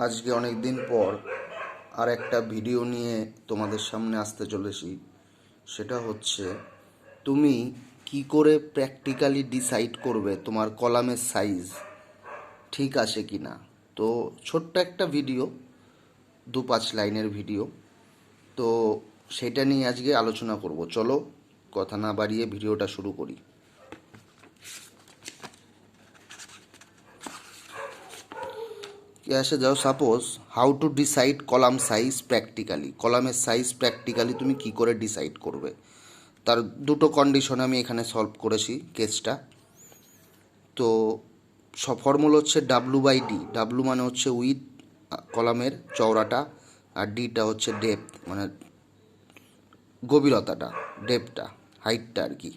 আজকে অনেক দিন পর আর একটা ভিডিও নিয়ে তোমাদের সামনে আসতে চলেছি। সেটা হচ্ছে, তুমি কি করে প্র্যাকটিক্যালি ডিসাইড করবে তোমার কলামের সাইজ ঠিক আছে কি না। তো ছোট্ট একটা ভিডিও, 2-5 লাইনের ভিডিও। তো সেটা নিয়ে আজকে আলোচনা করব। চলো কথা না বাড়িয়ে ভিডিওটা শুরু করি। আসে যাও, suppose how to decide column size practically. কলামের সাইজ প্র্যাকটিক্যালি তুমি কি করে ডিসাইড করবে, তার দুটো কন্ডিশন আমি এখানে সলভ করেছি কেসটা। তো সব ফর্মুলা হচ্ছে W/D। ডাব্লু মানে হচ্ছে উইথ, কলামের চওড়াটা, আর ডিটা হচ্ছে ডেপথ মানে গভীরতাটা, ডেপথটা, হাইটটা আর কি।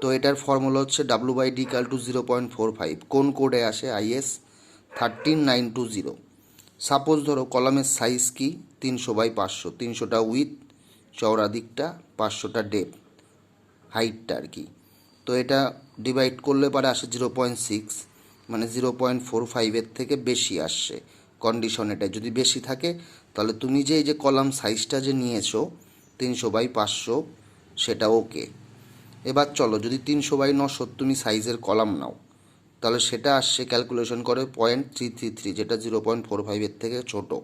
তো এটার ফর্মুলা হচ্ছে W/D = 0.45। কোন কোডে আসে? IS 13920। সাপোজ ধরো কলামের সাইজ কি 300/500, 300টা উইথ চওড়া দিকটা, 500টা ডেপথ হাইটটা আর কি। তো এটা ডিভাইড করলে পারে আসে 0.6, মানে 0.45-এর থেকে বেশি আসছে কন্ডিশন। এটা যদি বেশি থাকে তাহলে তুমি যে এই যে কলাম সাইজটা যে নিয়েছো 300/500, সেটা ওকে। এবার চলো, যদি 300/900 তুমি সাইজের কলাম নাও, তাহলে সেটা আসছে ক্যালকুলেশন করে 0.333, যেটা 0.45-এর থেকে ছোটো।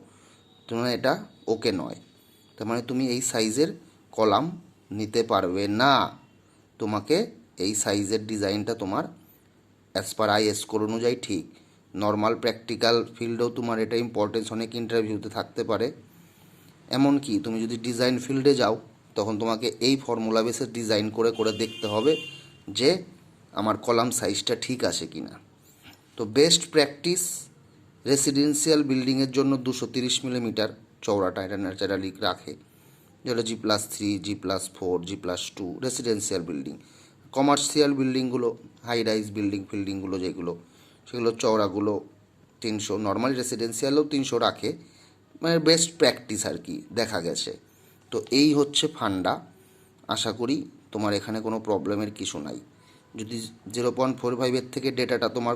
তোমার এটা ওকে নয়। তার মানে তুমি এই সাইজের কলাম নিতে পারবে না। তোমাকে এই সাইজের ডিজাইনটা তোমার অ্যাজ পার IS কোড অনুযায়ী ঠিক। নর্মাল প্র্যাকটিক্যাল ফিল্ডেও তোমার এটা ইম্পর্টেন্স অনেক ইন্টারভিউতে থাকতে পারে। এমনকি তুমি যদি ডিজাইন ফিল্ডে যাও, তখন তোমাকে এই ফর্মুলা বেসে ডিজাইন করে করে দেখতে হবে যে আমার কলাম সাইজটা ঠিক আছে কি না। তো বেস্ট প্র্যাকটিস, রেসিডেন্সিয়াল বিল্ডিংয়ের জন্য 230 মিলিমিটার চওড়াটা এটা ন্যাচারালি রাখে, যেটা G+3, G+4, G+2 residential building. Commercial বিল্ডিংগুলো, হাই রাইজ বিল্ডিংগুলো যেগুলো, সেগুলো চওড়াগুলো 300। নর্মাল রেসিডেন্সিয়ালেও 300 রাখে, মানে বেস্ট প্র্যাকটিস আর কি দেখা গেছে। তো এই হচ্ছে ফান্ডা। আশা করি তোমার এখানে কোনো প্রবলেমের কিছু নাই। যদি 0.45-এর থেকে ডেটাটা তোমার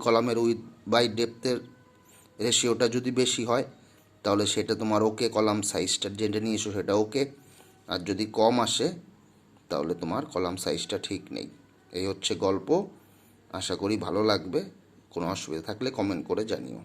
কলামের উইথ বাই ডেপথের রেশিওটা যদি বেশি হয়, তাহলে সেটা তোমার ওকে, কলাম সাইজটা যেটা নিয়েছো সেটা ওকে। আর যদি কম আসে তাহলে তোমার কলাম সাইজটা ঠিক নেই। এই হচ্ছে গল্প। আশা করি ভালো লাগবে। কোনো অসুবিধা থাকলে কমেন্ট করে জানিও।